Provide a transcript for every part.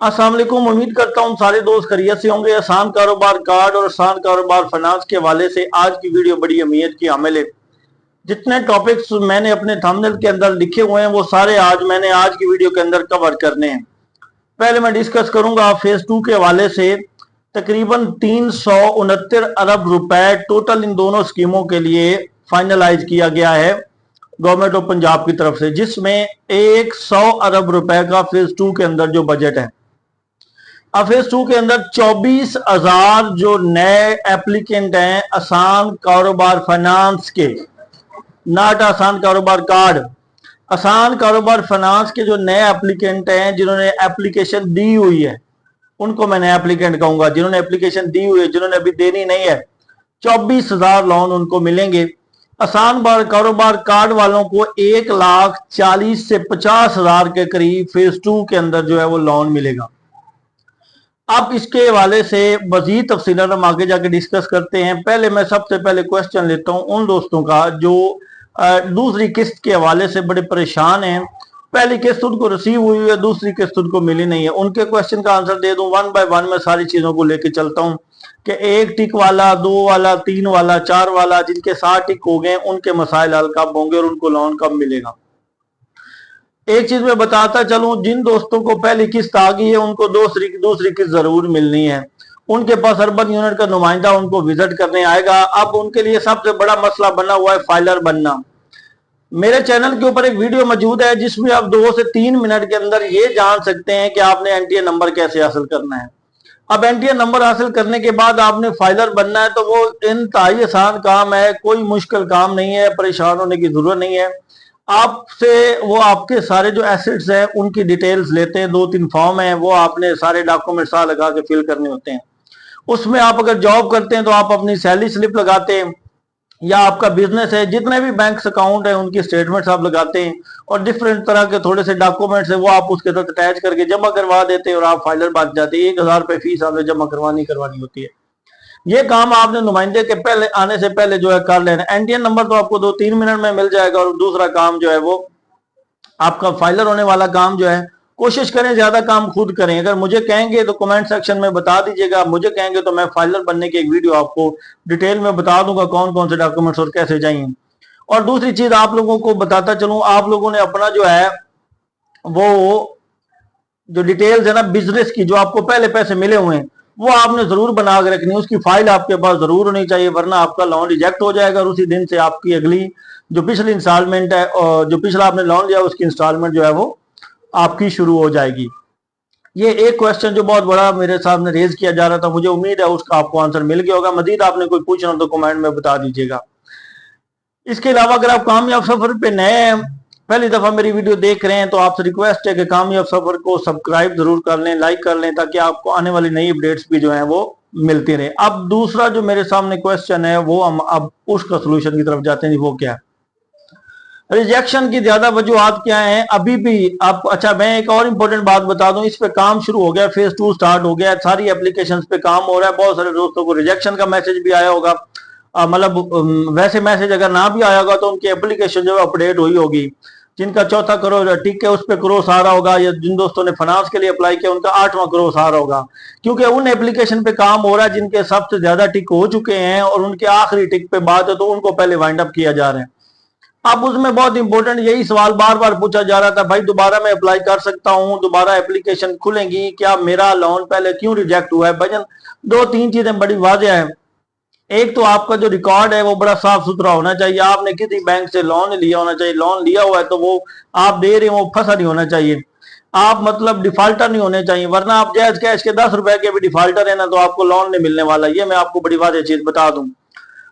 अस्सलाम वालेकुम। उम्मीद करता हूँ सारे दोस्त खैरियत से होंगे। आसान कारोबार कार्ड और आसान कारोबार फाइनेंस के हवाले से आज की वीडियो बड़ी अहमियत की हामिल है। जितने टॉपिक्स मैंने अपने थंबनेल के अंदर लिखे हुए हैं वो सारे आज मैंने आज की वीडियो के अंदर कवर करने हैं। पहले मैं डिस्कस करूंगा फेज 2 के हवाले से। तकरीबन 369 अरब रुपए टोटल इन दोनों स्कीमों के लिए फाइनलाइज किया गया है गवर्नमेंट ऑफ पंजाब की तरफ से, जिसमें 100 अरब रुपए का फेज 2 के अंदर जो बजट है। अब फेज 2 के अंदर 24,000 जो नए एप्लीकेंट हैं आसान कारोबार फाइनेंस के, नॉट आसान कारोबार कार्ड, आसान कारोबार फाइनेंस के जो नए एप्लीकेंट हैं जिन्होंने एप्लीकेशन दी हुई है उनको मैं नया एप्लीकेंट कहूंगा। जिन्होंने एप्लीकेशन दी हुई है, जिन्होंने अभी देनी नहीं है, 24,000 लोन उनको मिलेंगे। आसान कारोबार कार्ड वालों को 1,40,000 से 50,000 के करीब फेज 2 के अंदर जो है वो लोन मिलेगा। अब इसके हवाले से मजीद तफसील हम आगे जाके डिस्कस करते हैं। पहले मैं सबसे पहले क्वेश्चन लेता हूं उन दोस्तों का जो दूसरी किस्त के हवाले से बड़े परेशान हैं। पहली किस्त उनको रिसीव हुई है, दूसरी किस्त उनको मिली नहीं है। उनके क्वेश्चन का आंसर दे दूं वन बाय वन। मैं सारी चीजों को लेके चलता हूं कि 1 टिक वाला, 2 वाला, 3 वाला, 4 वाला, जिनके 7 टिक हो गए उनके मसाइल हल कब होंगे और उनको लोन कब मिलेगा। एक चीज मैं बताता चलूं, जिन दोस्तों को पहली किस्त आ गई है उनको दूसरी किस्त जरूर मिलनी है। उनके पास अर्बन यूनिट का नुमाइंदा उनको विजिट करने आएगा। अब उनके लिए सबसे बड़ा मसला बना हुआ है फाइलर बनना। मेरे चैनल के ऊपर एक वीडियो मौजूद है जिसमें आप 2 से 3 मिनट के अंदर ये जान सकते हैं कि आपने एनटीए नंबर कैसे हासिल करना है। अब एनटीए नंबर हासिल करने के बाद आपने फाइलर बनना है तो वो इंतहाई आसान काम है, कोई मुश्किल काम नहीं है, परेशान होने की जरूरत नहीं है। आपसे वो आपके सारे जो एसेट्स हैं उनकी डिटेल्स लेते हैं, 2-3 फॉर्म है, वो आपने सारे डॉक्यूमेंट्स लगा के फिल करने होते हैं। उसमें आप अगर जॉब करते हैं तो आप अपनी सैलरी स्लिप लगाते हैं, या आपका बिजनेस है जितने भी बैंक अकाउंट है उनकी स्टेटमेंट्स आप लगाते हैं और डिफरेंट तरह के थोड़े से डॉक्यूमेंट्स है वो आप उसके साथ अटैच करके जमा करवा देते हैं और आप फाइलर बन जाते हैं। 1,000 रुपए फीस आपने जमा करवानी होती है। ये काम आपने नुमाइंदे के पहले आने से पहले जो है कर लेना। एनटीएन नंबर तो आपको 2-3 मिनट में मिल जाएगा और दूसरा काम जो है वो आपका फाइलर होने वाला काम जो है, कोशिश करें ज्यादा काम खुद करें। अगर मुझे कहेंगे तो कमेंट सेक्शन में बता दीजिएगा, मुझे कहेंगे तो मैं फाइलर बनने की एक वीडियो आपको डिटेल में बता दूंगा कौन कौन से डॉक्यूमेंट्स और कैसे चाहिए। और दूसरी चीज आप लोगों को बताता चलूं, आप लोगों ने अपना जो है वो जो डिटेल्स है ना बिजनेस की, जो आपको पहले पैसे मिले हुए हैं वो आपने जरूर बना के रखनी है। उसकी फाइल आपके पास जरूर होनी चाहिए, वरना आपका लोन रिजेक्ट हो जाएगा और उसी दिन से आपकी अगली जो पिछली इंस्टॉलमेंट है और जो पिछला आपने लोन लिया उसकी इंस्टॉलमेंट जो है वो आपकी शुरू हो जाएगी। ये एक क्वेश्चन जो बहुत बड़ा मेरे सामने रेज किया जा रहा था, मुझे उम्मीद है उसका आपको आंसर मिल गया होगा। मजीद आपने कोई पूछना तो कमेंट में बता दीजिएगा। इसके अलावा अगर आप कामयाब सफर पे नए हैं, पहली दफा मेरी वीडियो देख रहे हैं, तो आपसे रिक्वेस्ट है कि कामयाब सफर को सब्सक्राइब जरूर कर लें, लाइक कर लें, ताकि आपको आने वाली नई अपडेट्स भी जो है वो मिलती रहे। अब दूसरा जो मेरे सामने क्वेश्चन है वो हम अब उसका सोल्यूशन की तरफ जाते हैं। वो क्या है, रिजेक्शन की ज्यादा वजूहत क्या है अभी भी आप। अच्छा, मैं एक और इम्पोर्टेंट बात बता दूं, इस पे काम शुरू हो गया, फेज 2 स्टार्ट हो गया, सारी एप्लीकेशंस पे काम हो रहा है। बहुत सारे दोस्तों को रिजेक्शन का मैसेज भी आया होगा, मतलब वैसे मैसेज अगर ना भी आया होगा तो उनकी एप्लीकेशन जो है अपडेट हुई होगी। जिनका 4था क्रॉस टिक है उस पर क्रॉस आ रहा होगा, या जिन दोस्तों ने फाइनेंस के लिए अप्लाई किया उनका 8वां क्रॉस आ रहा होगा, क्योंकि उन एप्लीकेशन पे काम हो रहा है जिनके सबसे ज्यादा टिक हो चुके हैं और उनके आखिरी टिक पे बात है तो उनको पहले वाइंड अप किया जा रहा है। अब उसमें बहुत इंपॉर्टेंट यही सवाल बार बार पूछा जा रहा था, भाई दोबारा मैं अप्लाई कर सकता हूं, दोबारा एप्लीकेशन खुलेंगी क्या, मेरा लोन पहले क्यों रिजेक्ट हुआ है। भजन 2-3 चीजें बड़ी वाज़ेह है। एक तो आपका जो रिकॉर्ड है वो बड़ा साफ सुथरा होना चाहिए, आपने किसी बैंक से लोन लिया होना चाहिए, लोन लिया हुआ है तो वो आप दे रहे हो वो फंसा नहीं होना चाहिए, आप मतलब डिफॉल्टर नहीं होने चाहिए, वरना आप जायज कैश के 10 रुपए के भी डिफॉल्टर है ना तो आपको लोन नहीं मिलने वाला। ये मैं आपको बड़ी वाज़ेह चीज बता दूं।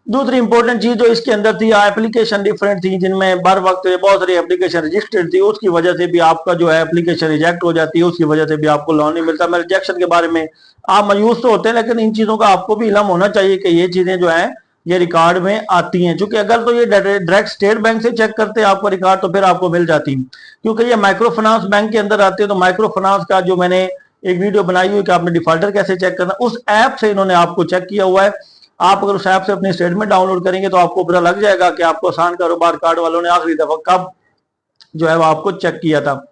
दूसरी इंपॉर्टेंट चीज जो इसके अंदर थी, एप्लीकेशन डिफरेंट थी, जिनमें बर वक्त बहुत सारी एप्लीकेशन रजिस्टर्ड थी, उसकी वजह से भी आपका जो है एप्लीकेशन रिजेक्ट हो जाती है, उसकी वजह से भी आपको लोन नहीं मिलता। मैं रिजेक्शन के बारे में आप मायूस तो होते हैं, लेकिन इन चीजों का आपको भी इल्म होना चाहिए कि ये चीजें जो है ये रिकॉर्ड में आती हैं। क्योंकि अगर तो ये डायरेक्ट स्टेट बैंक से चेक करते हैं आपको रिकॉर्ड तो फिर आपको मिल जाती है, क्योंकि ये माइक्रो फाइनेंस बैंक के अंदर आते हैं। तो माइक्रो फाइनेंस का जो मैंने एक वीडियो बनाई हुई कि आपने डिफॉल्टर कैसे चेक करना, उस ऐप से इन्होंने आपको चेक किया हुआ है। आप अगर उस ऐप से अपनी स्टेटमेंट डाउनलोड करेंगे तो आपको पता लग जाएगा कि आपको आसान कारोबार कार्ड वालों ने आखिरी दफा कब जो है वो आपको चेक किया था।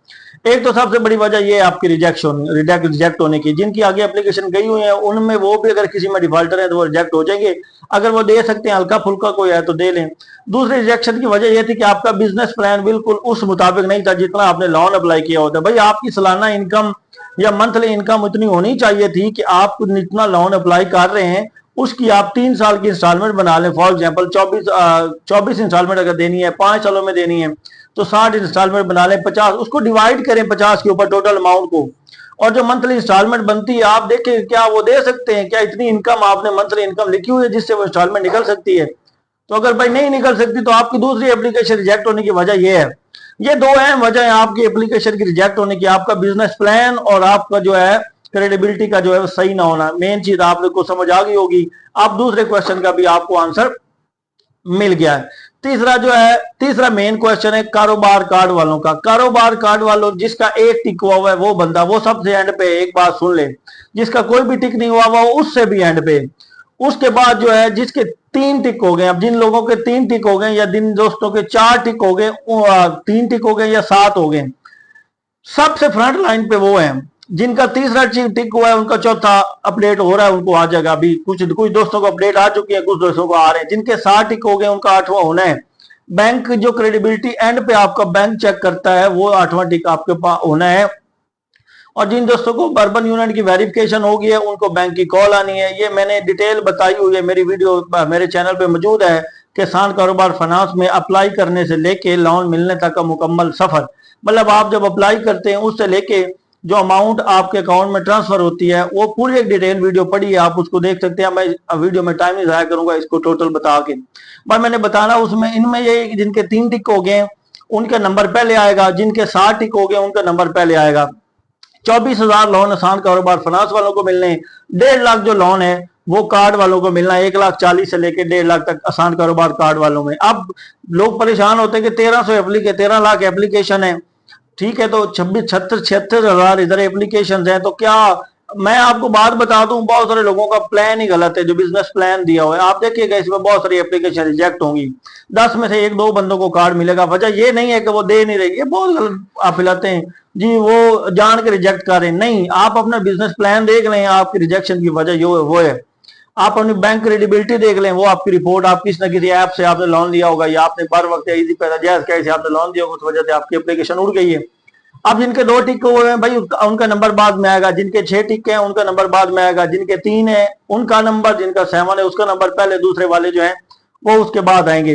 एक तो सबसे बड़ी वजह ये है आपकी रिजेक्ट होने की। जिनकी आगे एप्लीकेशन गई हुई है उनमें वो भी अगर किसी में डिफॉल्टर है तो वो रिजेक्ट हो जाएंगे। अगर वो दे सकते हैं हल्का फुल्का कोई है तो दे लें। दूसरी रिजेक्शन की वजह यह थी कि आपका बिजनेस प्लान बिल्कुल उस मुताबिक नहीं था जितना आपने लोन अप्लाई किया होता है। भाई आपकी सालाना इनकम या मंथली इनकम इतनी होनी चाहिए थी कि आप जितना लोन अप्लाई कर रहे हैं उसकी आप 3 साल की इंस्टॉलमेंट बना लें। फॉर एग्जाम्पल 24 इंस्टॉलमेंट अगर देनी है, 5 सालों में देनी है तो 60 इंस्टॉलमेंट बना लें, 50 उसको डिवाइड करें 50 के ऊपर टोटल अमाउंट को, और जो मंथली इंस्टॉलमेंट बनती है आप देखें क्या वो दे सकते हैं, क्या इतनी इनकम आपने मंथली इनकम लिखी हुई है जिससे वो इंस्टॉलमेंट निकल सकती है। तो अगर भाई नहीं निकल सकती तो आपकी दूसरी एप्लीकेशन रिजेक्ट होने की वजह यह है। ये दो अहम वजह है आपकी एप्लीकेशन की रिजेक्ट होने की, आपका बिजनेस प्लान और आपका जो है क्रेडिबिलिटी का जो है सही ना होना। मेन चीज आप लोग को समझ आ गई होगी। आप दूसरे क्वेश्चन का भी आपको आंसर मिल गया है। तीसरा मेन क्वेश्चन है कारोबार कार्ड वालों का। कारोबार कार्ड वालों जिसका एक टिक हुआ हुआ है वो बंदा, वो सबसे एंड पे, एक बात सुन ले, जिसका कोई भी टिक नहीं हुआ हुआ उससे भी एंड पे। उसके बाद जो है जिसके 3 टिक हो गए, अब जिन लोगों के 3 टिक हो गए या जिन दोस्तों के 4 टिक हो गए, 3 टिक हो गए या 7 हो गए, सबसे फ्रंट लाइन पे वो है। जिनका तीसरा टिक हुआ है उनका चौथा अपडेट हो रहा है, उनको आ जाएगा। अभी कुछ दोस्तों को अपडेट आ चुकी है, कुछ दोस्तों को आ रहे हैं। जिनके 7 टिक हो गए उनका 8वां होना है। बैंक जो क्रेडिबिलिटी एंड पे आपका बैंक चेक करता है वो 8वां टिक आपके पास होना है। और जिन दोस्तों को अर्बन यूनियन की वेरिफिकेशन हो गई है उनको बैंक की कॉल आनी है। ये मैंने डिटेल बताई हुई है, मेरी वीडियो मेरे चैनल पे मौजूद है। किसान कारोबार फाइनेंस में अप्लाई करने से लेके लोन मिलने तक का मुकम्मल सफर, मतलब आप जब अप्लाई करते हैं उससे लेके जो अमाउंट आपके अकाउंट में ट्रांसफर होती है वो पूरी एक डिटेल वीडियो पड़ी है, आप उसको देख सकते हैं। मैं वीडियो में टाइम नहीं जाया करूंगा इसको टोटल बता के, पर मैंने बताना उसमें इनमें ये जिनके 3 टिक हो गए उनका नंबर पहले आएगा, जिनके 7 टिक हो गए उनका नंबर पहले आएगा। 24,000 लोन आसान कारोबार फाइनेंस वालों को मिलने, 1.5 लाख जो लोन है वो कार्ड वालों को मिलना है, 1,40,000 से लेकर 1.5 लाख तक आसान कारोबार कार्ड वालों में। अब लोग परेशान होते हैं कि 13 लाख एप्लीकेशन है, ठीक है, तो 76,000 इधर एप्लीकेशन है, तो क्या मैं आपको बात बता दूं, बहुत सारे लोगों का प्लान ही गलत है। जो बिजनेस प्लान दिया हुआ है आप देखिएगा इसमें बहुत सारी एप्लीकेशन रिजेक्ट होंगी, 10 में से 1-2 बंदों को कार्ड मिलेगा। वजह ये नहीं है कि वो दे नहीं रही, ये बहुत गलत आप हिलाते हैं जी, वो जान के रिजेक्ट कर रहे हैं। नहीं, आप अपना बिजनेस प्लान देख लें, आपकी रिजेक्शन की वजह वो है। आप अपनी बैंक क्रेडिबिलिटी देख लें, वो आपकी रिपोर्ट, आप किसी न किसी ऐप से आपने लोन लिया होगा या आपने बर वक्त इजी पैसा जायज कैसे आपने लोन दिया होगा, उस वजह से आपकी एप्लीकेशन उड़ गई है। अब जिनके 2 टिक हुए हैं भाई उनका नंबर बाद में आएगा, जिनके 6 टिक हैं उनका नंबर बाद में आएगा, जिनके 3 है उनका नंबर, जिनका 7 है उसका नंबर पहले, दूसरे वाले जो है वो उसके बाद आएंगे।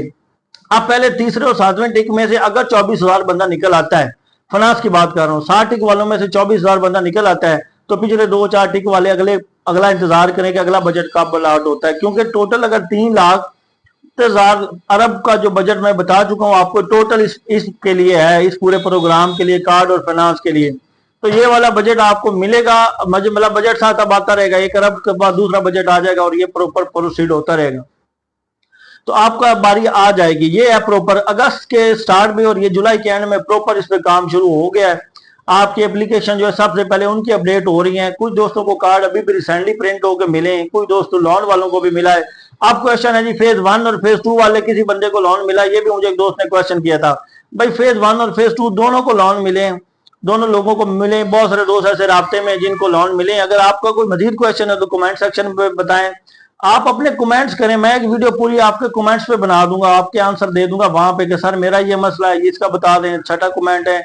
अब पहले तीसरे और 7वें टिक में से अगर 24,000 बंदा निकल आता है, फाइनेंस की बात कर रहा हूँ, 60 टिक वालों में से 24,000 बंदा निकल आता है, तो पिछले 2-4 टिक वाले अगला इंतजार करें कि अगला बजट कब अलॉट होता है। क्योंकि टोटल अगर 3,00,000 अरब का जो बजट मैं बता चुका हूं आपको टोटल इसके लिए है, इस पूरे प्रोग्राम के लिए, कार्ड और फाइनेंस के लिए, तो ये वाला बजट आपको मिलेगा। मतलब बजट साथ अब आता रहेगा, 1 अरब के बाद दूसरा बजट आ जाएगा और ये प्रॉपर प्रोसीड होता रहेगा, तो आपका बारी आ जाएगी। ये है प्रॉपर अगस्त के स्टार्ट में और ये जुलाई के एंड में प्रॉपर इस पे काम शुरू हो गया है। आपकी एप्लीकेशन जो है सबसे पहले उनकी अपडेट हो रही है। कुछ दोस्तों को कार्ड अभी भी रिसेंटली प्रिंट होकर मिले हैं, कुछ दोस्तों लोन वालों को भी मिला है। अब क्वेश्चन है जी फेज 1 और फेज 2 वाले किसी बंदे को लोन मिला, ये भी मुझे एक दोस्त ने क्वेश्चन किया था। भाई फेज 1 और फेज 2 दोनों को लोन मिले, दोनों लोगों को मिले। बहुत सारे दोस्त ऐसे राब्ते में जिनको लोन मिले। अगर आपका कोई मजीद क्वेश्चन है तो कमेंट सेक्शन में बताएं, आप अपने कमेंट्स करें, मैं एक वीडियो पूरी आपके कमेंट्स पे बना दूंगा, आपके आंसर दे दूंगा वहां पे कि सर मेरा ये मसला है, इसका बता दें। 6ठा कमेंट है,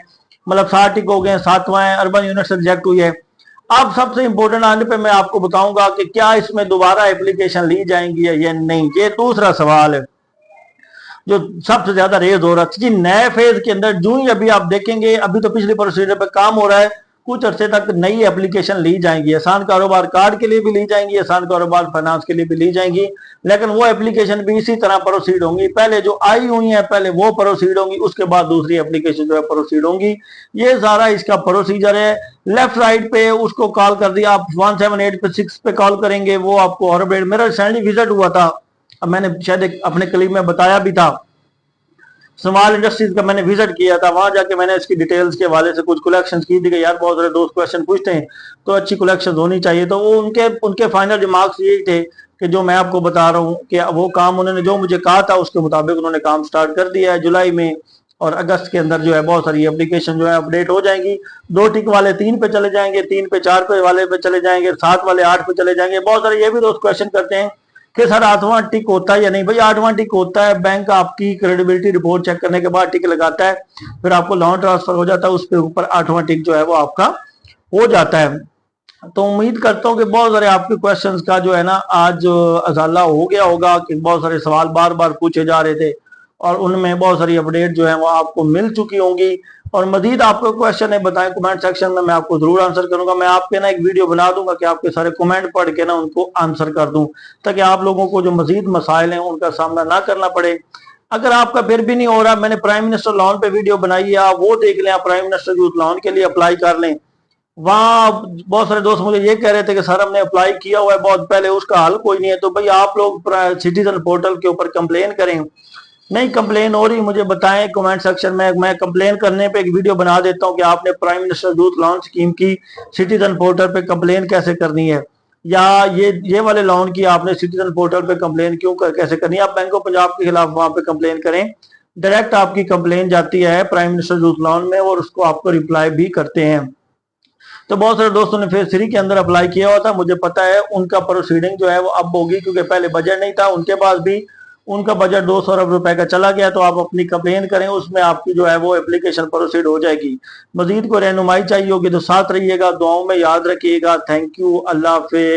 मतलब 60 टिक हो गए, 7वां है अर्बन यूनिट से रिजेक्ट हुई है। अब सबसे इंपॉर्टेंट आने पे मैं आपको बताऊंगा कि क्या इसमें दोबारा एप्लीकेशन ली जाएंगी या नहीं, ये दूसरा सवाल है जो सबसे ज्यादा रेज हो रहा है जी। नए फेज के अंदर जो ही अभी आप देखेंगे, अभी तो पिछले प्रोसीजर पे काम हो रहा है, कुछ अरसे तक नई एप्लीकेशन ली जाएंगी, आसान कारोबार कार्ड के लिए भी ली जाएंगी, आसान कारोबार फाइनेंस के लिए भी ली जाएंगी, लेकिन वो एप्लीकेशन भी इसी तरह प्रोसीड होंगी। पहले जो आई हुई है पहले वो प्रोसीड होंगी, उसके बाद दूसरी एप्लीकेशन जो है प्रोसीड होंगी। ये सारा इसका प्रोसीजर है। लेफ्ट राइट पे उसको कॉल कर दिया, आप 178 पे 6 पे कॉल करेंगे, वो आपको और अपडेट। मेरा रिसेंटली विजिट हुआ था, अब मैंने शायद अपने क्लिप में बताया भी था, स्मॉल इंडस्ट्रीज का मैंने विजिट किया था। वहां जाके मैंने इसकी डिटेल्स के हवाले से कुछ कलेक्शन की थी कि यार बहुत सारे दोस्त क्वेश्चन पूछते हैं तो अच्छी कलेक्शन होनी चाहिए। तो वो उनके फाइनल रिमार्क्स यही थे कि जो मैं आपको बता रहा हूँ कि वो काम उन्होंने जो मुझे कहा था उसके मुताबिक उन्होंने काम स्टार्ट कर दिया है। जुलाई में और अगस्त के अंदर जो है बहुत सारी एप्लीकेशन जो है अपडेट हो जाएंगी। 2 टिक वाले 3 पे चले जाएंगे, 3 पे 4 पे वाले पे चले जाएंगे, 7 वाले 8 पे चले जाएंगे। बहुत सारे ये भी दोस्त क्वेश्चन करते हैं कि सर 8वां टिक होता है या नहीं। भाई 8वां टिक होता है, बैंक आपकी क्रेडिबिलिटी रिपोर्ट चेक करने के बाद टिक लगाता है, फिर आपको लोन ट्रांसफर हो जाता है, उसके ऊपर 8वां टिक जो है वो आपका हो जाता है। तो उम्मीद करता हूँ कि बहुत सारे आपके क्वेश्चंस का जो है ना आज अजाला हो गया होगा, कि बहुत सारे सवाल बार बार पूछे जा रहे थे और उनमें बहुत सारी अपडेट जो है वो आपको मिल चुकी होंगी। और मजीद आपको क्वेश्चन है बताएं कमेंट सेक्शन में, मैं आपको जरूर आंसर करूंगा। मैं आपके ना एक वीडियो बना दूंगा कि आपके सारे कमेंट पढ़ के ना उनको आंसर कर दूं, ताकि आप लोगों को जो मजीद मसाइल हैं उनका सामना ना करना पड़े। अगर आपका फिर भी नहीं हो रहा, मैंने प्राइम मिनिस्टर लोन पे वीडियो बनाई है, आप वो देख लें, आप प्राइम मिनिस्टर यूथ लोन के लिए अप्लाई कर लें। वहां बहुत सारे दोस्त मुझे ये कह रहे थे कि सर हमने अप्लाई किया हुआ है बहुत पहले, उसका हल कोई नहीं है। तो भाई आप लोग सिटीजन पोर्टल के ऊपर कंप्लेन करें। नहीं कंप्लेन हो रही, मुझे बताएं कमेंट सेक्शन में, मैं कंप्लेन करने पे एक वीडियो बना देता हूं कि आपने prime minister youth loan scheme की सिटीजन पोर्टल पे कंप्लेन कैसे करनी है, या ये वाले लोन की आपने सिटीजन पोर्टल पे कंप्लेन कैसे करनी है। आप बैंक ऑफ पंजाब के खिलाफ वहां पे कंप्लेन करें, डायरेक्ट आपकी कंप्लेन जाती है प्राइम मिनिस्टर यूथ लोन में और उसको आपको रिप्लाई भी करते हैं। तो बहुत सारे दोस्तों ने फेज 3 के अंदर अप्लाई किया हुआ था, मुझे पता है उनका प्रोसीडिंग जो है वो अब होगी, क्योंकि पहले बजट नहीं था उनके पास भी, उनका बजट 200 अरब रुपए का चला गया। तो आप अपनी कंप्लेन करें, उसमें आपकी जो है वो एप्लीकेशन प्रोसीड हो जाएगी। मजीद को रहनुमाई चाहिए होगी तो साथ रहिएगा, दुआओं में याद रखिएगा। Thank you, Allah Hafiz.